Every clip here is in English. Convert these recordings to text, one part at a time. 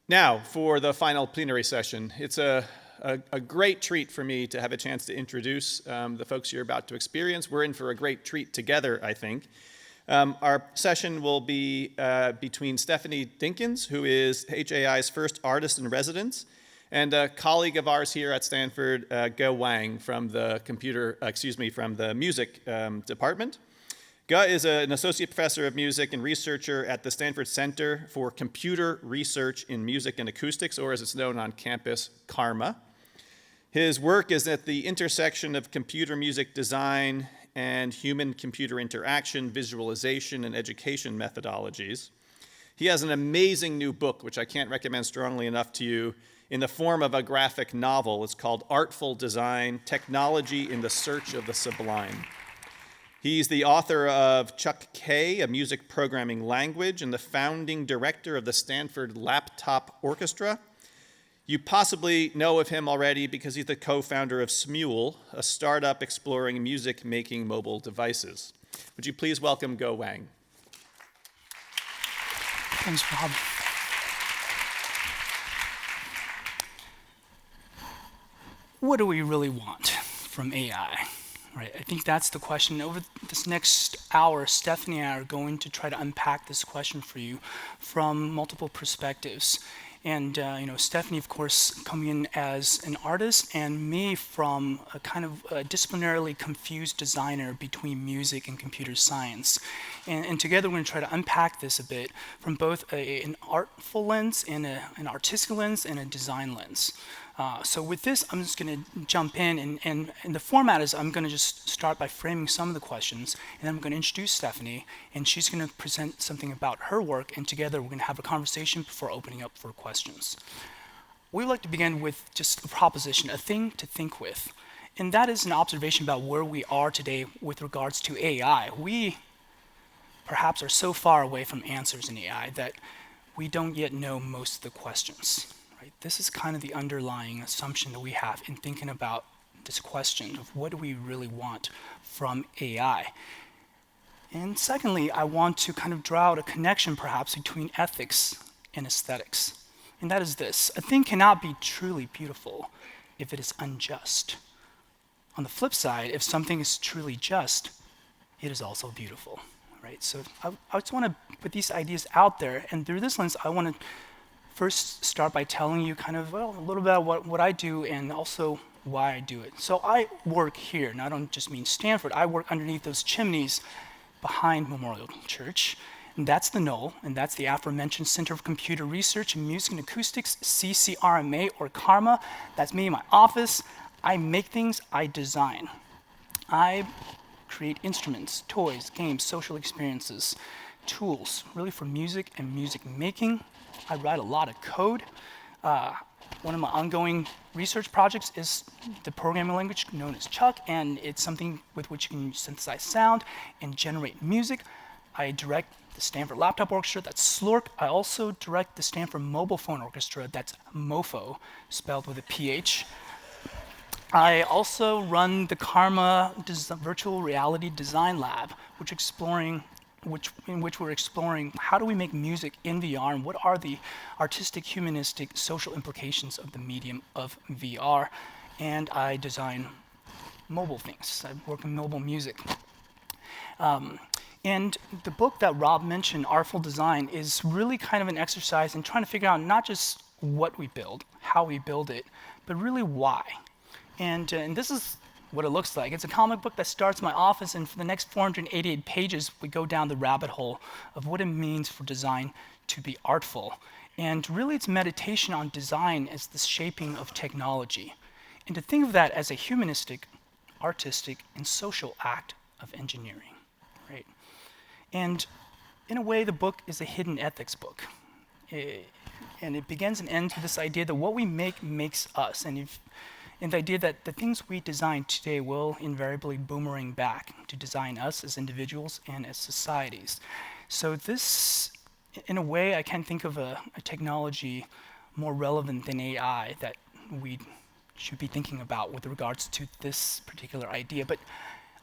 Now, for the final plenary session, it's a great treat for me to have a chance to introduce the folks you're about to experience. We're in for a great treat together, I think. Our session will be between Stephanie Dinkins, who is HAI's first artist in residence, and a colleague of ours here at Stanford, Wang, from the music department. Is an associate professor of music and researcher at the Stanford Center for Computer Research in Music and Acoustics, or as it's known on campus, CARMA. His work is at the intersection of computer music design and human-computer interaction, visualization, and education methodologies. He has an amazing new book, which I can't recommend strongly enough to you, in the form of a graphic novel. It's called Artful Design: Technology in the Search of the Sublime. He's the author of Chuck K, a music programming language, and the founding director of the Stanford Laptop Orchestra. You possibly know of him already because he's the co-founder of Smule, a startup exploring music-making mobile devices. Would you please welcome Wang? Thanks, Rob. What do we really want from AI? Right, I think that's the question. Over this next hour, Stephanie and I are going to try to unpack this question for you from multiple perspectives. And Stephanie, of course, coming in as an artist, and me from a kind of disciplinarily confused designer between music and computer science. And together we're going to try to unpack this a bit from both an artful lens and an artistic lens and a design lens. So with this, I'm just going to jump in, and the format is I'm going to just start by framing some of the questions, and then I'm going to introduce Stephanie, and she's going to present something about her work, and together we're going to have a conversation before opening up for questions. We would like to begin with just a proposition, a thing to think with, and that is an observation about where we are today with regards to AI. We perhaps are so far away from answers in AI that we don't yet know most of the questions. This is kind of the underlying assumption that we have in thinking about this question of what do we really want from AI. And secondly, I want to kind of draw out a connection perhaps between ethics and aesthetics. And that is this: a thing cannot be truly beautiful if it is unjust. On the flip side, if something is truly just, it is also beautiful. Right? So I just want to put these ideas out there, and through this lens, I want to first start by telling you kind of, a little bit about what I do and also why I do it. So I work here, and I don't just mean Stanford. I work underneath those chimneys behind Memorial Church, and that's the Knoll, and that's the aforementioned Center for Computer Research in Music and Acoustics, CCRMA, or CARMA. That's me in my office. I make things, I design. I create instruments, toys, games, social experiences, tools, really for music and music making. I write a lot of code. One of my ongoing research projects is the programming language known as Chuck, and it's something with which you can synthesize sound and generate music. I direct the Stanford Laptop Orchestra, that's SLORC. I also direct the Stanford Mobile Phone Orchestra, that's MoPhO, spelled with a PH. I also run the CARMA Virtual Reality Design Lab, in which we're exploring how do we make music in VR and what are the artistic, humanistic, social implications of the medium of VR. And I design mobile things. I work in mobile music. And the book that Rob mentioned, Artful Design, is really kind of an exercise in trying to figure out not just what we build, how we build it, but really why. And this is what it looks like. It's a comic book that starts in my office, and for the next 488 pages, we go down the rabbit hole of what it means for design to be artful. And really, it's meditation on design as the shaping of technology. And to think of that as a humanistic, artistic, and social act of engineering, right? And in a way, the book is a hidden ethics book. And it begins and ends with this idea that what we make makes us. And the idea that the things we design today will invariably boomerang back to design us as individuals and as societies. So this, in a way, I can think of a technology more relevant than AI that we should be thinking about with regards to this particular idea. But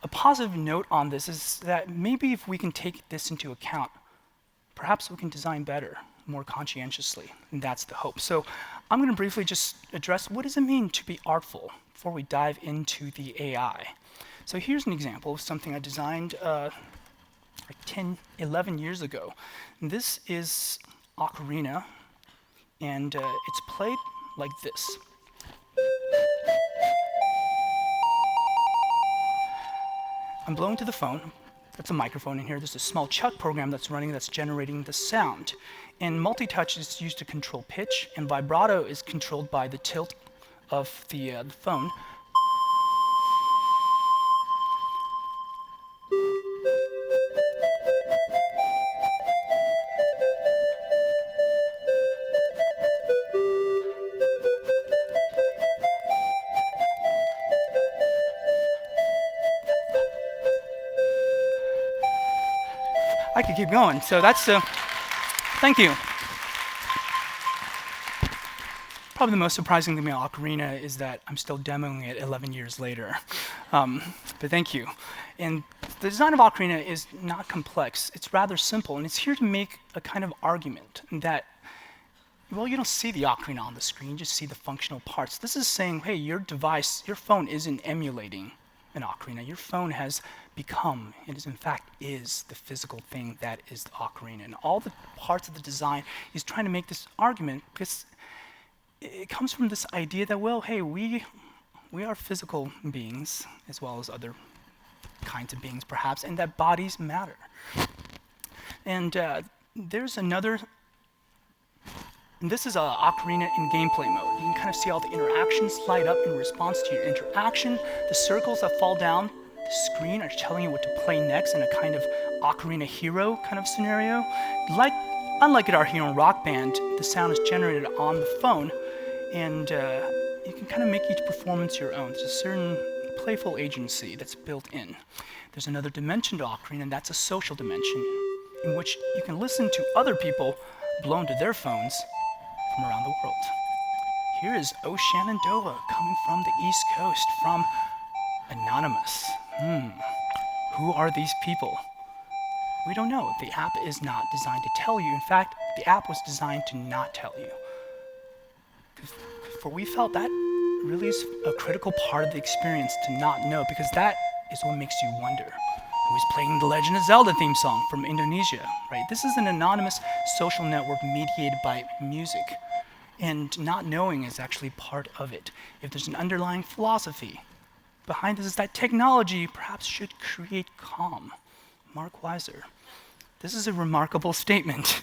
a positive note on this is that maybe if we can take this into account, perhaps we can design better. more conscientiously, and that's the hope. So I'm going to briefly just address what does it mean to be artful before we dive into the AI. So here's an example of something I designed like 10, 11 years ago. And this is ocarina, and it's played like this. I'm blowing to the phone. That's a microphone in here. There's a small Chuck program that's running that's generating the sound. And multi-touch is used to control pitch, and vibrato is controlled by the tilt of the phone. I could keep going. So that's, thank you. Probably the most surprising thing about Ocarina is that I'm still demoing it 11 years later. But thank you. And the design of Ocarina is not complex. It's rather simple, and it's here to make a kind of argument that, well, you don't see the Ocarina on the screen, you just see the functional parts. This is saying, hey, your device, your phone isn't emulating an ocarina. Your phone has become, it is in fact is the physical thing that is the ocarina. And all the parts of the design is trying to make this argument because it comes from this idea that, well, hey, we are physical beings as well as other kinds of beings perhaps, and that bodies matter. And there's another, and this is an ocarina in gameplay mode. You can kind of see all the interactions light up in response to your interaction. The circles that fall down the screen are telling you what to play next in a kind of ocarina hero kind of scenario. Unlike Guitar Hero and Rock Band, the sound is generated on the phone, and you can kind of make each performance your own. There's a certain playful agency that's built in. There's another dimension to ocarina, and that's a social dimension in which you can listen to other people blow into their phones from around the world. Here is O Shenandoah coming from the East Coast, from Anonymous. Who are these people? We don't know. The app is not designed to tell you. In fact, the app was designed to not tell you. For we felt that really is a critical part of the experience to not know, because that is what makes you wonder. Who is playing the Legend of Zelda theme song from Indonesia, right? This is an anonymous social network mediated by music, and not knowing is actually part of it. If there's an underlying philosophy behind this, is that technology perhaps should create calm. Mark Weiser. This is a remarkable statement.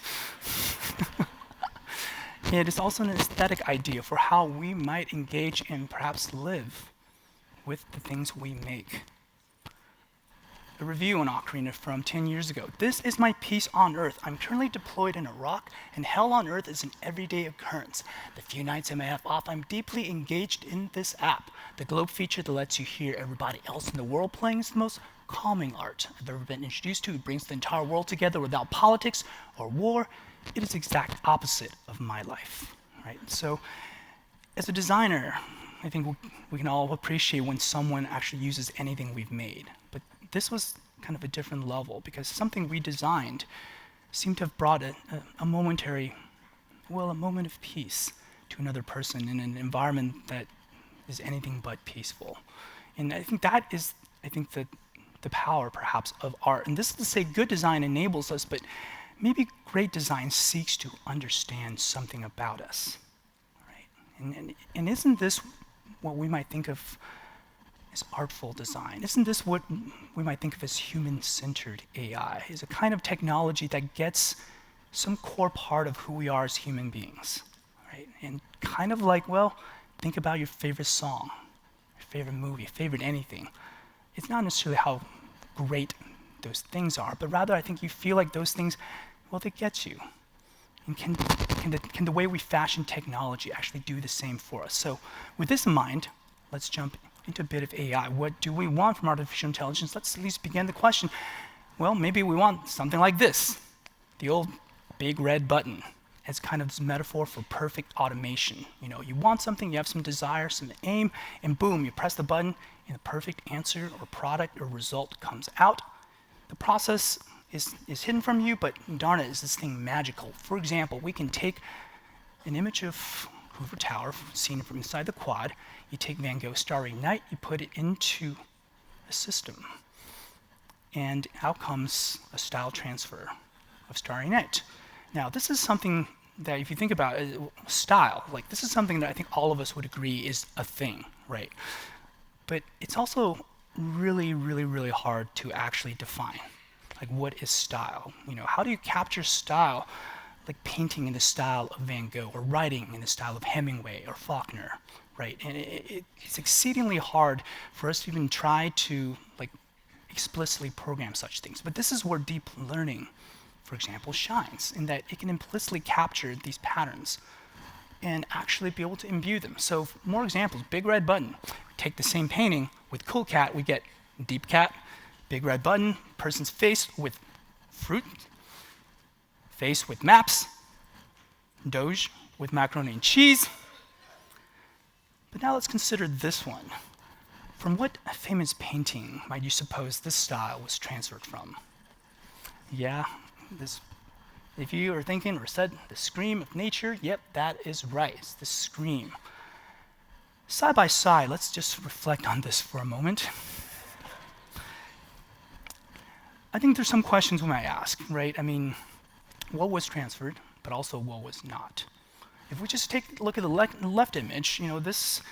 It is also an aesthetic idea for how we might engage and perhaps live with the things we make. A review on Ocarina from 10 years ago. This is my peace on Earth. I'm currently deployed in Iraq, and hell on Earth is an everyday occurrence. The few nights I may have off, I'm deeply engaged in this app. The globe feature that lets you hear everybody else in the world playing is the most calming art I've ever been introduced to. It brings the entire world together without politics or war. It is the exact opposite of my life, right? So, as a designer, I think we can all appreciate when someone actually uses anything we've made. But this was kind of a different level, because something we designed seemed to have brought a momentary, well, a moment of peace to another person in an environment that is anything but peaceful. And I think that is, the power perhaps of art. And this is to say good design enables us, but maybe great design seeks to understand something about us, right? And isn't this what we might think of as artful design? Isn't this what we might think of as human-centered AI? Is a kind of technology that gets some core part of who we are as human beings, right? And kind of like, well, think about your favorite song, your favorite movie, favorite anything. It's not necessarily how great those things are, but rather I think you feel like those things, well, they get you. And can the way we fashion technology actually do the same for us? So with this in mind, let's jump into a bit of AI. What do we want from artificial intelligence? Let's at least begin the question. Well, maybe we want something like this, the old big red button, as kind of this metaphor for perfect automation. You know, you want something, you have some desire, some aim, and boom, you press the button, and the perfect answer or product or result comes out. The process is hidden from you, but darn it, is this thing magical? For example, we can take an image of Hoover Tower, seen from inside the quad. You take Van Gogh's Starry Night, you put it into a system, and out comes a style transfer of Starry Night. Now, this is something that, if you think about it, style, like this is something that I think all of us would agree is a thing, right? But it's also really, really, really hard to actually define. Like, what is style? You know, how do you capture style, like painting in the style of Van Gogh, or writing in the style of Hemingway or Faulkner, right? And it's exceedingly hard for us to even try to like explicitly program such things. But this is where deep learning, for example, shines, in that it can implicitly capture these patterns and actually be able to imbue them. So more examples, Big Red Button. We take the same painting with Cool Cat, we get Deep Cat, Big Red Button, person's face with fruit, face with maps, Doge with macaroni and cheese. But now let's consider this one. From what famous painting might you suppose this style was transferred from? Yeah, this, if you are thinking or said the scream of nature, yep, that is right, it's the scream. Side by side, let's just reflect on this for a moment. I think there's some questions we might ask, right? I mean, what was transferred, but also what was not? If we just take a look at the left image, you know, this,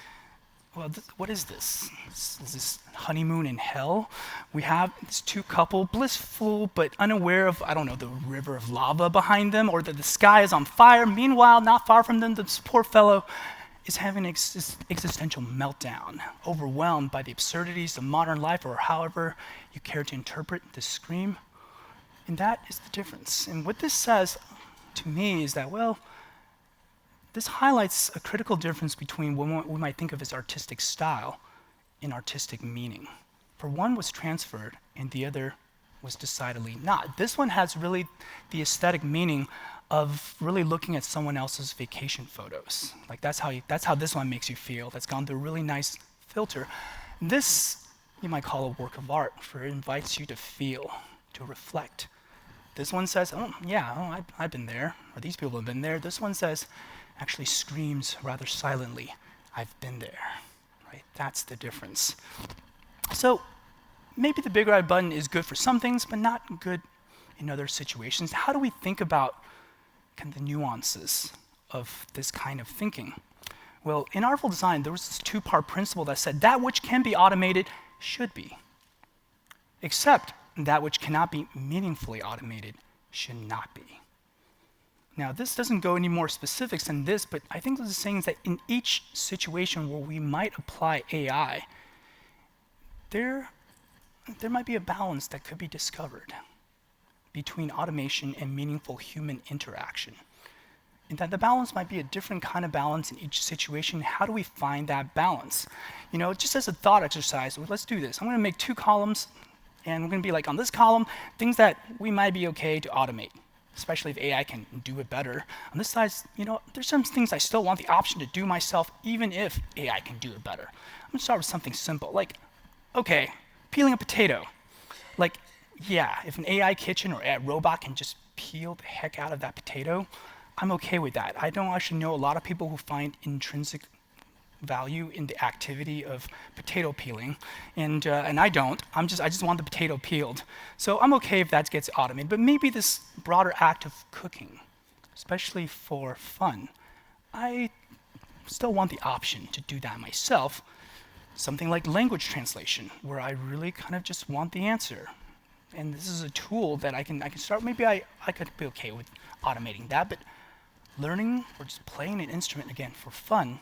well, what is this? Is this honeymoon in hell? We have this two couple, blissful but unaware of, I don't know, the river of lava behind them, or that the sky is on fire. Meanwhile, not far from them, this poor fellow is having an existential meltdown, overwhelmed by the absurdities of modern life, or however you care to interpret this scream. And that is the difference. And what this says to me is that, well, this highlights a critical difference between what we might think of as artistic style and artistic meaning. For one was transferred and the other was decidedly not. This one has really the aesthetic meaning of really looking at someone else's vacation photos. Like that's how this one makes you feel. That's gone through a really nice filter. This you might call a work of art, for it invites you to feel, to reflect. This one says, oh yeah, oh, I've been there, or these people have been there. This one says, actually screams rather silently, I've been there, right? That's the difference. So maybe the Big Red Button is good for some things, but not good in other situations. How do we think about kind of the nuances of this kind of thinking? Well, in artful design, there was this two-part principle that said that which can be automated should be, except that which cannot be meaningfully automated should not be. Now, this doesn't go any more specifics than this, but I think this is saying that in each situation where we might apply AI, there might be a balance that could be discovered between automation and meaningful human interaction. And that the balance might be a different kind of balance in each situation. How do we find that balance? You know, just as a thought exercise, well, let's do this. I'm gonna make two columns, and we're gonna be like, on this column, things that we might be okay to automate, especially if AI can do it better. On this side, you know, there's some things I still want the option to do myself, even if AI can do it better. I'm gonna start with something simple, like, okay, peeling a potato. Like, yeah, if an AI kitchen or a robot can just peel the heck out of that potato, I'm okay with that. I don't actually know a lot of people who find intrinsic value in the activity of potato peeling, and I don't. I just want the potato peeled. So I'm okay if that gets automated. But maybe this broader act of cooking, especially for fun, I still want the option to do that myself. Something like language translation, where I really kind of just want the answer. And this is a tool that I can start. Maybe I could be okay with automating that, but learning or just playing an instrument again for fun,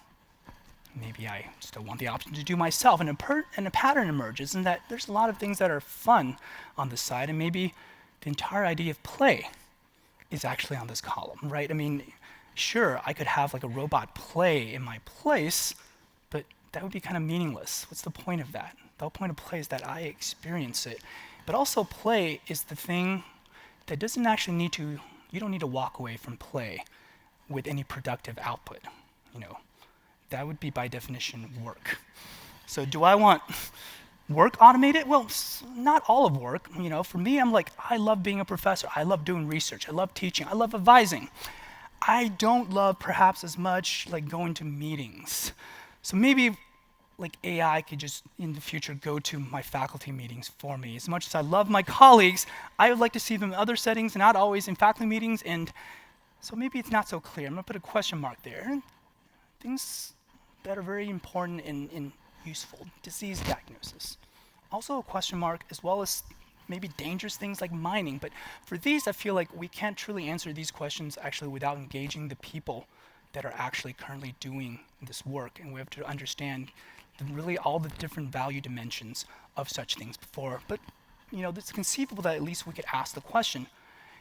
maybe I still want the option to do myself. And a pattern emerges in that there's a lot of things that are fun on this side, and maybe the entire idea of play is actually on this column, right? I mean, sure, I could have like a robot play in my place, but that would be kind of meaningless. What's the point of that? The whole point of play is that I experience it. But also play is the thing that doesn't actually need to, you don't need to walk away from play with any productive output, you know. That would be by definition work. So do I want Work automated? Well, not all of work. You know, for me, I'm like, I love being a professor. I love doing research. I love teaching. I love advising. I don't love perhaps as much like going to meetings. So maybe like AI could just in the future go to my faculty meetings for me. As much as I love my colleagues, I would like to see them in other settings and not always in faculty meetings. And so maybe it's not so clear. I'm gonna put a question mark there. Things that are very important and useful, disease diagnosis. Also a question mark, as well as maybe dangerous things like mining. But for these, I feel like we can't truly answer these questions actually without engaging the people that are actually currently doing this work. And we have to understand really all the different value dimensions of such things before. But you know, it's conceivable that at least we could ask the question.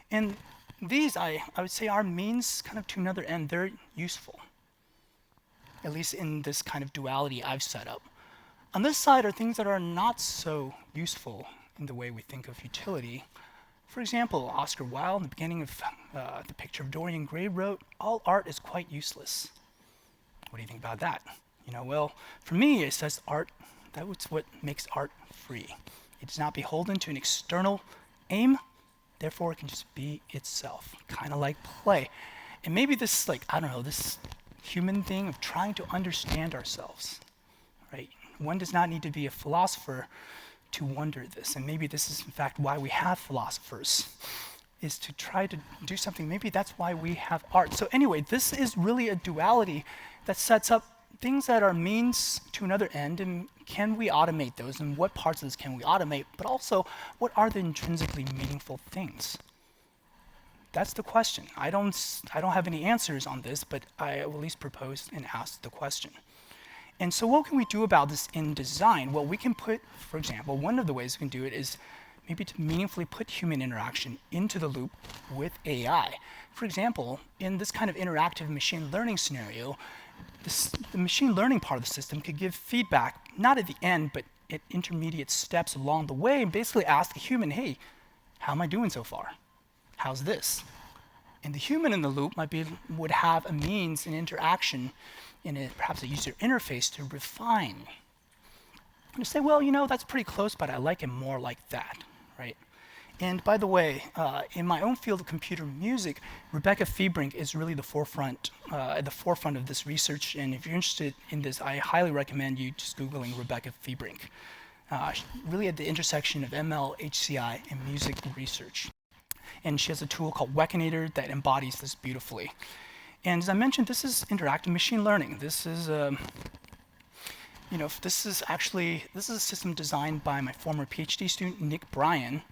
And these, I would say, are means kind of to another end. They're useful, at least in this kind of duality I've set up. On this side are things that are not so useful in the way we think of utility. For example, Oscar Wilde, in the beginning of The Picture of Dorian Gray, wrote, "All art is quite useless." What do you think about that? You know, well, for me, it says art, that's what makes art free. It is not beholden to an external aim, therefore it can just be itself, kind of like play. And maybe this, like, I don't know, this human thing of trying to understand ourselves, right? One does not need to be a philosopher to wonder this, and maybe this is in fact why we have philosophers, is to try to do something. Maybe that's why we have art. So anyway, this is really a duality that sets up things that are means to another end, and can we automate those, and what parts of this can we automate, but also what are the intrinsically meaningful things? That's the question. I don't have any answers on this, but I will at least propose and ask the question. And so what can we do about this in design? Well, we can put, for example, one of the ways we can do it is maybe to meaningfully put human interaction into the loop with AI. For example, in this kind of interactive machine learning scenario, the machine learning part of the system could give feedback, not at the end, but at intermediate steps along the way, and basically ask the human, hey, how am I doing so far? How's this? And the human in the loop would have a means, an interaction, in perhaps a user interface to refine. And to say, well, you know, that's pretty close, but I like it more like that, right? And by the way, in my own field of computer music, Rebecca Febrink is really at the forefront of this research. And if you're interested in this, I highly recommend you just Googling Rebecca Febrink. Really at the intersection of ML, HCI, and music research. And she has a tool called Wekinator that embodies this beautifully. And as I mentioned, this is interactive machine learning. This is this is a system designed by my former PhD student, Nick Bryan.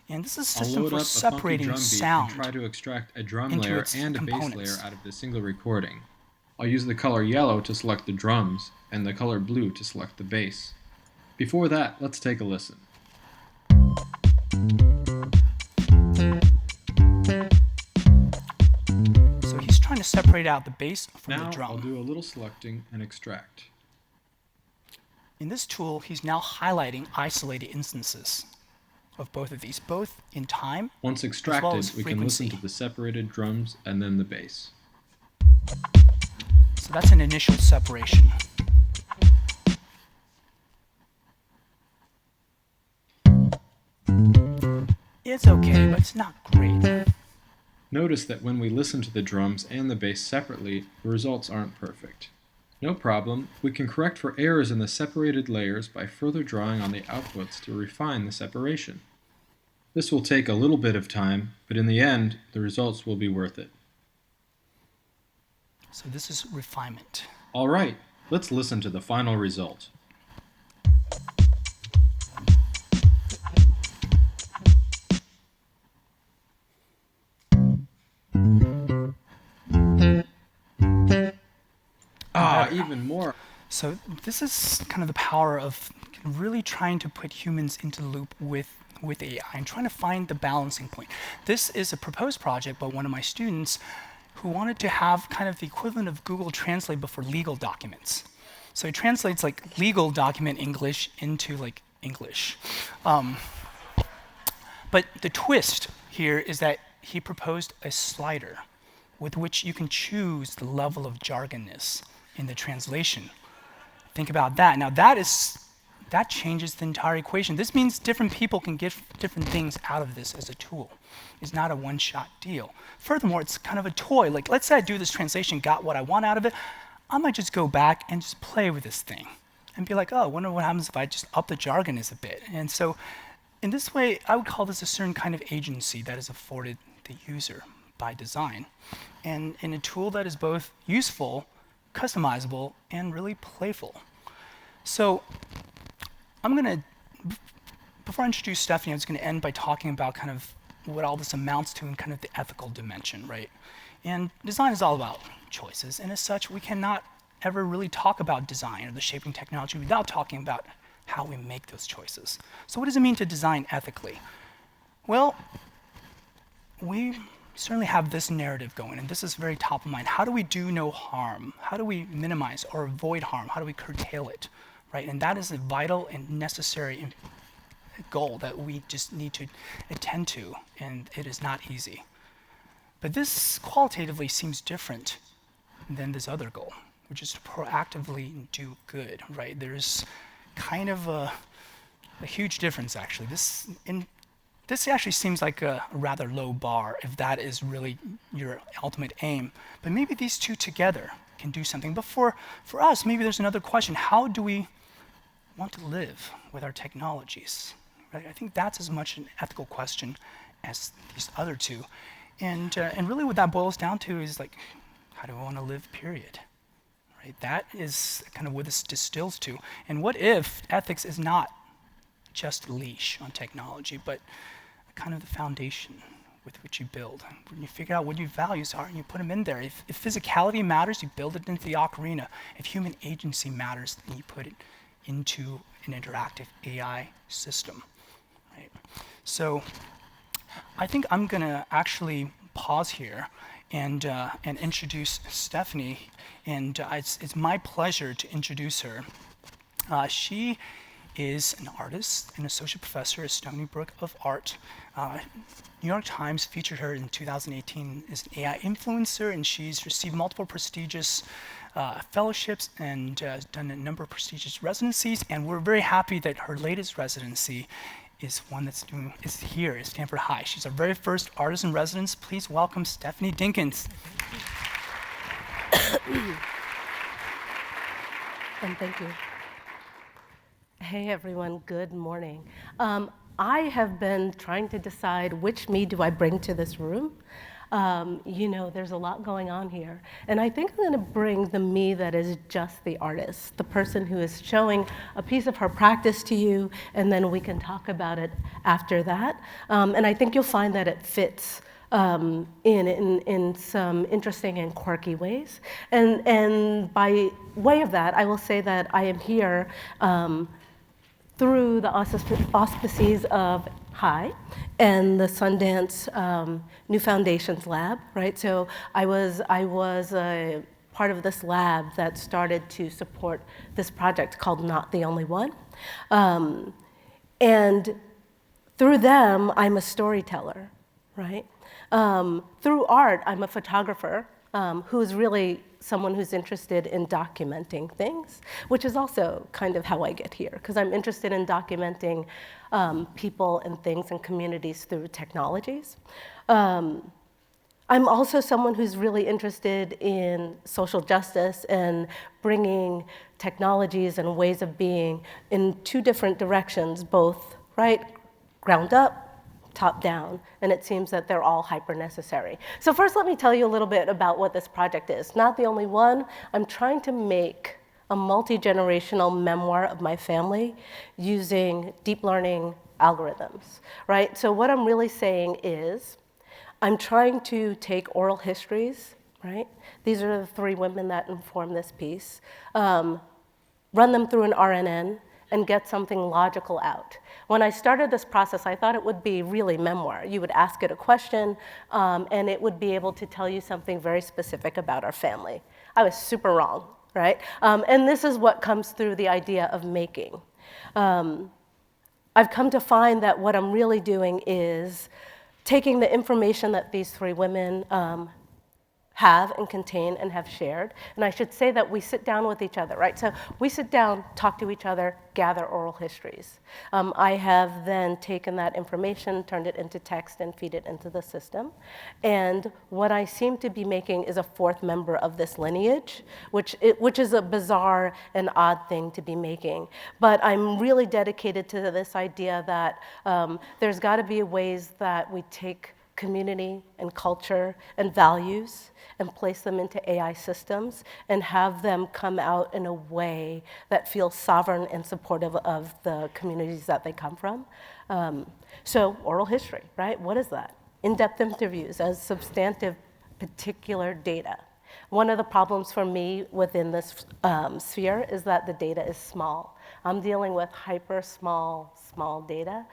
And this is a system for separating sound. And try to extract a drum layer and a bass layer out of the single recording. I'll use the color yellow to select the drums and the color blue to select the bass. Before that, let's take a listen. So he's trying to separate out the bass from the drum. Now I'll do a little selecting and extract. In this tool, he's now highlighting isolated instances of both of these, both in time Once extracted, as well as we can frequency. listen to the separated drums and then the bass. So that's an initial separation. It's okay, but it's not great. Notice that when we listen to the drums and the bass separately, the results aren't perfect. No problem, we can correct for errors in the separated layers by further drawing on the outputs to refine the separation. This will take a little bit of time, but in the end, the results will be worth it. So this is refinement. All right, let's listen to the final result. Even more. So this is kind of the power of really trying to put humans into the loop with AI and trying to find the balancing point. This is a proposed project by one of my students who wanted to have kind of the equivalent of Google Translate but for legal documents. So it translates like legal document English into like English. But the twist here is that he proposed a slider with which you can choose the level of jargonness in the translation. Think about that. Now that that changes the entire equation. This means different people can get different things out of this as a tool. It's not a one-shot deal. Furthermore, it's kind of a toy. Like, let's say I do this translation, got what I want out of it. I might just go back and just play with this thing and be like, oh, I wonder what happens if I just up the jargon a bit. And so in this way, I would call this a certain kind of agency that is afforded the user by design, and in a tool that is both useful, customizable, and really playful. So before I introduce Stephanie, I was going to end by talking about kind of what all this amounts to in kind of the ethical dimension, right? And design is all about choices, and as such, we cannot ever really talk about design or the shaping technology without talking about how we make those choices. So what does it mean to design ethically? Well, we certainly have this narrative going, and this is very top of mind. How do we do no harm? How do we minimize or avoid harm? How do we curtail it, right? And that is a vital and necessary goal that we just need to attend to, and it is not easy. But this qualitatively seems different than this other goal, which is to proactively do good, right? There's kind of a huge difference, actually. This actually seems like a rather low bar if that is really your ultimate aim. But maybe these two together can do something. But for us, maybe there's another question. How do we want to live with our technologies? Right? I think that's as much an ethical question as these other two. And really what that boils down to is like, how do we want to live, period? Right? That is kind of what this distills to. And what if ethics is not just a leash on technology, but kind of the foundation with which you build. When you figure out what your values are and you put them in there. If physicality matters, you build it into the ocarina. If human agency matters, then you put it into an interactive AI system. Right? So I think I'm going to actually pause here and introduce Stephanie. And it's my pleasure to introduce her. She is an artist, an associate professor at Stony Brook of Art. New York Times featured her in 2018 as an AI influencer, and she's received multiple prestigious fellowships and done a number of prestigious residencies. And we're very happy that her latest residency is one is here at Stanford High. She's our very first artist in residence. Please welcome Stephanie Dinkins. And thank you. Hey everyone, good morning. I have been trying to decide which me do I bring to this room. There's a lot going on here. And I think I'm going to bring the me that is just the artist, the person who is showing a piece of her practice to you, and then we can talk about it after that. And I think you'll find that it fits in some interesting and quirky ways. And by way of that, I will say that I am here through the auspices of High and the Sundance New Foundations Lab, right? So I was a part of this lab that started to support this project called Not the Only One. And through them, I'm a storyteller, right? Through art, I'm a photographer who is really someone who's interested in documenting things, which is also kind of how I get here, because I'm interested in documenting people and things and communities through technologies. I'm also someone who's really interested in social justice and bringing technologies and ways of being in two different directions, both, right, ground up, top down, and it seems that they're all hyper necessary. So first, let me tell you a little bit about what this project is. Not the only one. I'm trying to make a multi-generational memoir of my family using deep learning algorithms, right? So what I'm really saying is, I'm trying to take oral histories, right? These are the three women that inform this piece, run them through an RNN, and get something logical out. When I started this process, I thought it would be really memoir. You would ask it a question, and it would be able to tell you something very specific about our family. I was super wrong, right? And this is what comes through the idea of making. I've come to find that what I'm really doing is taking the information that these three women have and contain and have shared. And I should say that we sit down with each other, right? So we sit down, talk to each other, gather oral histories. I have then taken that information, turned it into text, and feed it into the system. And what I seem to be making is a fourth member of this lineage, which is a bizarre and odd thing to be making. But I'm really dedicated to this idea that there's got to be ways that we take community and culture and values and place them into AI systems and have them come out in a way that feels sovereign and supportive of the communities that they come from. So oral history, right? What is that? In-depth interviews as substantive particular data. One of the problems for me within this sphere is that the data is small. I'm dealing with hyper small data,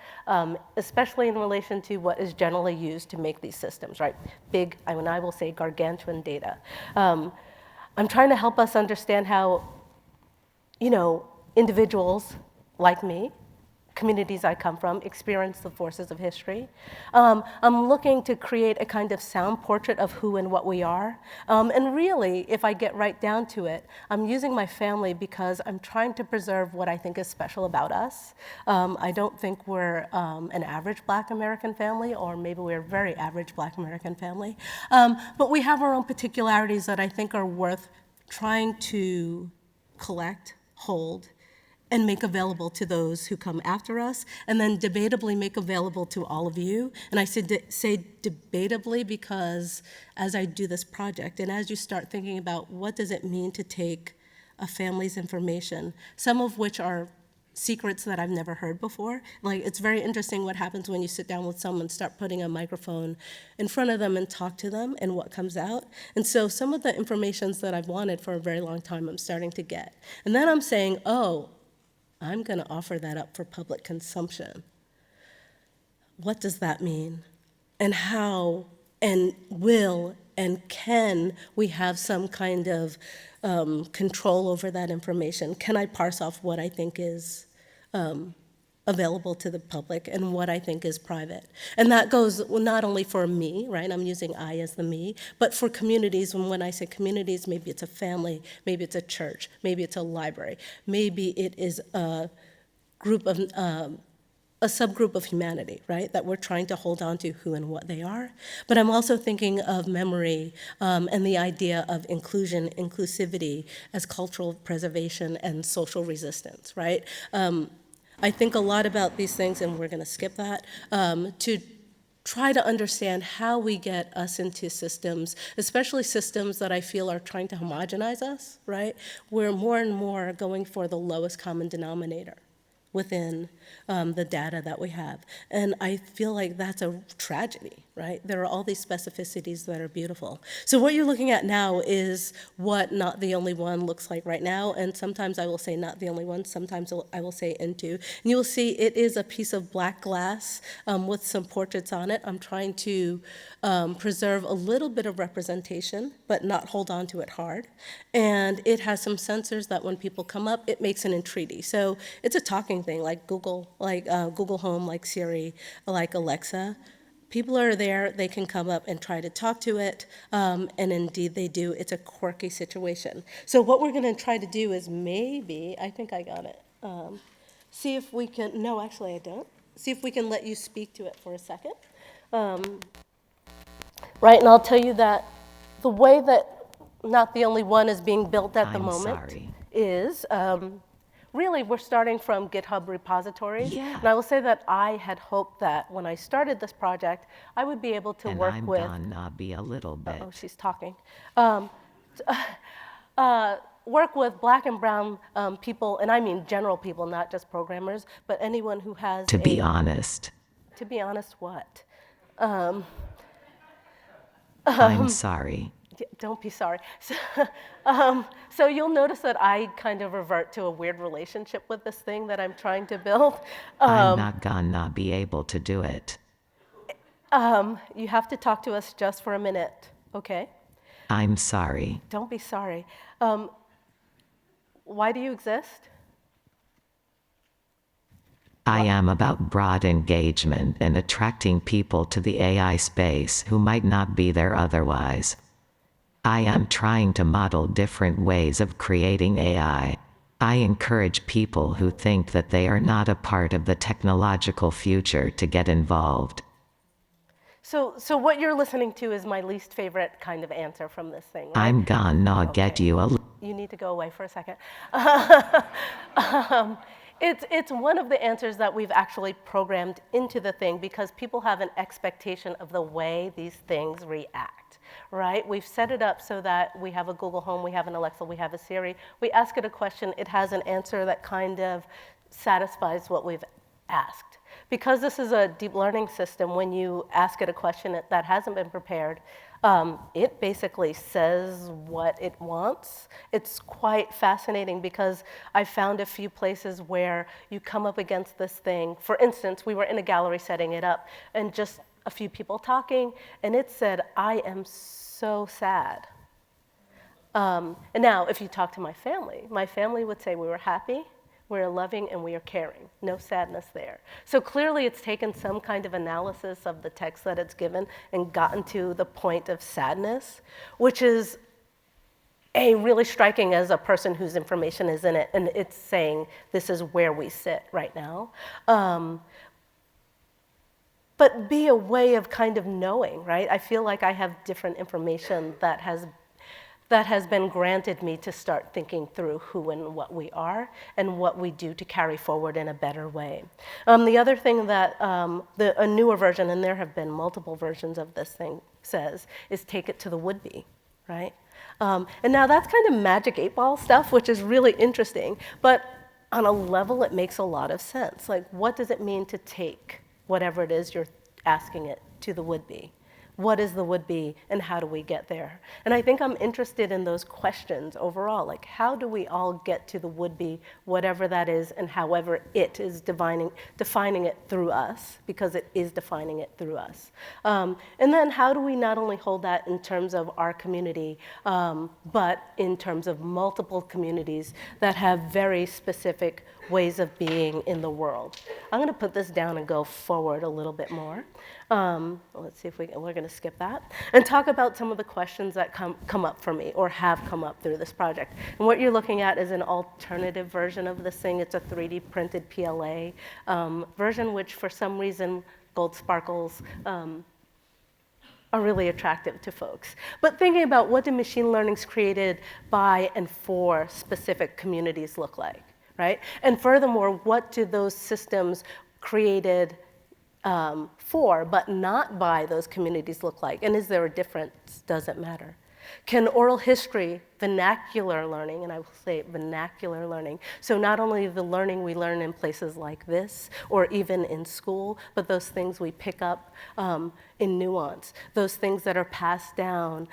especially in relation to what is generally used to make these systems, right? Big, I will say gargantuan data. I'm trying to help us understand how, individuals like me, communities I come from, experience the forces of history. I'm looking to create a kind of sound portrait of who and what we are. And really, if I get right down to it, I'm using my family because I'm trying to preserve what I think is special about us. I don't think we're an average Black American family, or maybe we're a very average Black American family. But we have our own particularities that I think are worth trying to collect, hold, and make available to those who come after us, and then debatably make available to all of you. And I say debatably because as I do this project, and as you start thinking about what does it mean to take a family's information, some of which are secrets that I've never heard before. Like, it's very interesting what happens when you sit down with someone, start putting a microphone in front of them and talk to them, and what comes out. And so some of the informations that I've wanted for a very long time, I'm starting to get. And then I'm saying, oh, I'm going to offer that up for public consumption. What does that mean? And how and will and can we have some kind of control over that information? Can I parse off what I think is available to the public and what I think is private? And that goes not only for me, right? I'm using I as the me, but for communities. And when I say communities, maybe it's a family, maybe it's a church, maybe it's a library, maybe it is a group of a subgroup of humanity, right, that we're trying to hold on to who and what they are. But I'm also thinking of memory and the idea of inclusion, inclusivity as cultural preservation and social resistance, right? I think a lot about these things, and we're going to skip that, to try to understand how we get us into systems, especially systems that I feel are trying to homogenize us, right? We're more and more going for the lowest common denominator within the data that we have. And I feel like that's a tragedy, right? There are all these specificities that are beautiful. So what you're looking at now is what Not the Only One looks like right now, and sometimes I will say not the only one, sometimes I will say into. And you will see it is a piece of black glass with some portraits on it. I'm trying to preserve a little bit of representation, but not hold on to it hard. And it has some sensors that when people come up, it makes an entreaty. So it's a talking thing, like Google Home, like Siri, like Alexa. People are there, they can come up and try to talk to it, and indeed they do. It's a quirky situation. So what we're gonna try to do is maybe, I think I got it, see if we can, no, actually I don't. See if we can let you speak to it for a second. Right, and I'll tell you that the way that Not the Only One is being built at the moment is, really, we're starting from GitHub repositories. Yeah. And I will say that I had hoped that when I started this project, I would be able to work with... And I'm gonna be a little bit. Oh, she's talking. Work with Black and brown people, and I mean general people, not just programmers, but anyone who has To be honest. To be honest, what? I'm sorry. Don't be sorry. So you'll notice that I kind of revert to a weird relationship with this thing that I'm trying to build. I'm not gonna be able to do it. You have to talk to us just for a minute, okay? I'm sorry. Don't be sorry. Why do you exist? I am about broad engagement and attracting people to the AI space who might not be there otherwise. I am trying to model different ways of creating AI. I encourage people who think that they are not a part of the technological future to get involved. So what you're listening to is my least favorite kind of answer from this thing, right? I'm gonna get Okay. you a. You need to go away for a second. It's one of the answers that we've actually programmed into the thing because people have an expectation of the way these things react, right? We've set it up so that we have a Google Home, we have an Alexa, we have a Siri. We ask it a question, it has an answer that kind of satisfies what we've asked. Because this is a deep learning system, when you ask it a question that hasn't been prepared, it basically says what it wants. It's quite fascinating because I found a few places where you come up against this thing. For instance, we were in a gallery setting it up and just a few people talking, and it said, "I am so sad." And now, if you talk to my family would say we were happy, we're loving, and we are caring. No sadness there. So clearly it's taken some kind of analysis of the text that it's given and gotten to the point of sadness, which is really striking as a person whose information is in it, and it's saying this is where we sit right now. But be a way of kind of knowing, right? I feel like I have different information that has been granted me to start thinking through who and what we are and what we do to carry forward in a better way. The other thing that a newer version, and there have been multiple versions of this thing, says is take it to the would-be, right? And now that's kind of magic 8-ball stuff, which is really interesting, but on a level it makes a lot of sense. Like, what does it mean to take whatever it is you're asking it to the would-be? What is the would-be, and how do we get there? And I think I'm interested in those questions overall, like how do we all get to the would-be, whatever that is, and however it is defining it through us, because it is defining it through us. And then how do we not only hold that in terms of our community, but in terms of multiple communities that have very specific ways of being in the world. I'm going to put this down and go forward a little bit more. Let's see if we're going to skip that and talk about some of the questions that come up for me or have come up through this project. And what you're looking at is an alternative version of this thing. It's a 3D printed PLA version, which for some reason gold sparkles are really attractive to folks. But thinking about what do machine learnings created by and for specific communities look like? Right? And furthermore, what do those systems created for, but not by those communities look like? And is there a difference? Does it matter? Can oral history, vernacular learning, and I will say vernacular learning, so not only the learning we learn in places like this, or even in school, but those things we pick up in nuance, those things that are passed down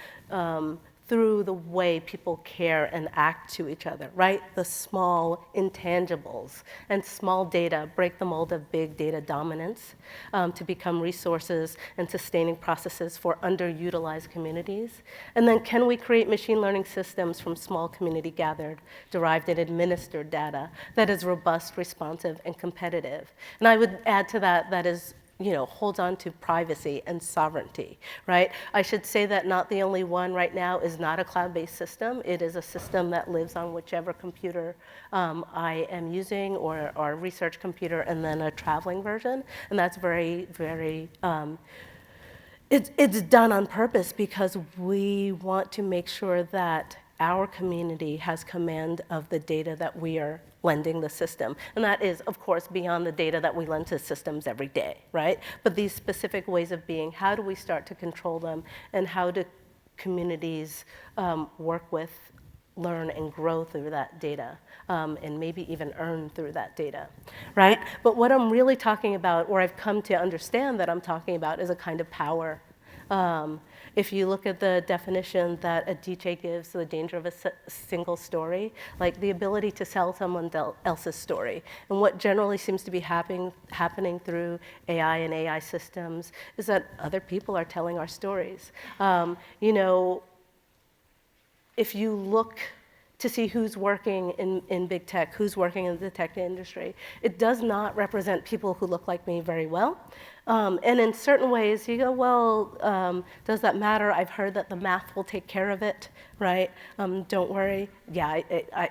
through the way people care and act to each other, right? The small intangibles and small data break the mold of big data dominance to become resources and sustaining processes for underutilized communities. And then can we create machine learning systems from small community gathered, derived and administered data that is robust, responsive, and competitive? And I would add to that, that is, holds on to privacy and sovereignty, right? I should say that not the only one right now is not a cloud-based system. It is a system that lives on whichever computer I am using, or our research computer, and then a traveling version. And that's very, very, it's done on purpose because we want to make sure that our community has command of the data that we are lending the system. And that is, of course, beyond the data that we lend to systems every day, right? But these specific ways of being, how do we start to control them, and how do communities work with, learn, and grow through that data, and maybe even earn through that data, right? But what I'm really talking about, or I've come to understand that I'm talking about, is a kind of power. If you look at the definition that Adichie gives, the danger of a single story, like the ability to tell someone else's story. And what generally seems to be happening through AI and AI systems is that other people are telling our stories. If you look to see who's working in big tech, who's working in the tech industry, it does not represent people who look like me very well. And in certain ways, you go, well, does that matter? I've heard that the math will take care of it, right? Don't worry. Yeah,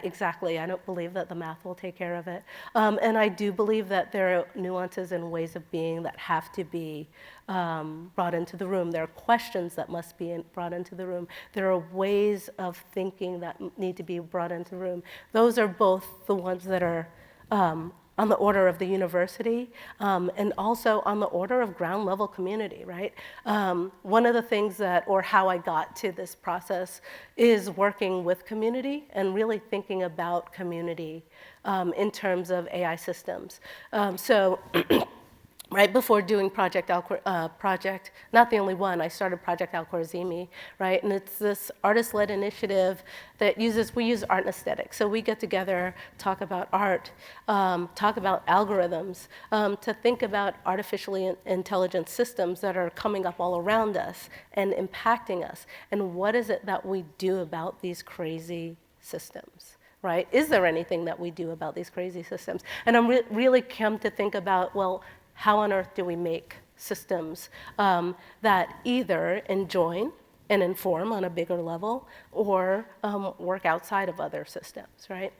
exactly. I don't believe that the math will take care of it. And I do believe that there are nuances and ways of being that have to be brought into the room. There are questions that must be brought into the room. There are ways of thinking that need to be brought into the room. Those are both the ones that are on the order of the university, and also on the order of ground level community, right? One of the things that, or how I got to this process, is working with community and really thinking about community in terms of AI systems. So right before doing Project, not the only one, I started Project Al-Khwarizmi, right? And it's this artist-led initiative that we use art and aesthetics. So we get together, talk about art, talk about algorithms, to think about artificially intelligent systems that are coming up all around us and impacting us. And what is it that we do about these crazy systems? Right? Is there anything that we do about these crazy systems? And I'm really come to think about, well, how on earth do we make systems that either enjoin and inform on a bigger level, or work outside of other systems, right?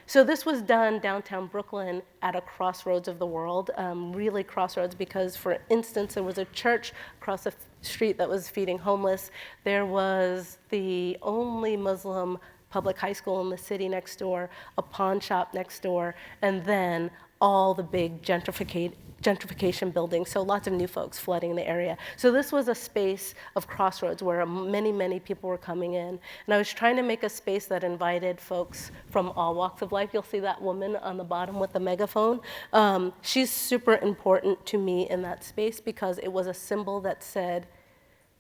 So this was done downtown Brooklyn at a crossroads of the world, really crossroads, because, for instance, there was a church across the street that was feeding homeless. There was the only Muslim public high school in the city next door, a pawn shop next door, and then all the big gentrification buildings, so lots of new folks flooding the area. So this was a space of crossroads where many, many people were coming in. And I was trying to make a space that invited folks from all walks of life. You'll see that woman on the bottom with the megaphone. She's super important to me in that space because it was a symbol that said,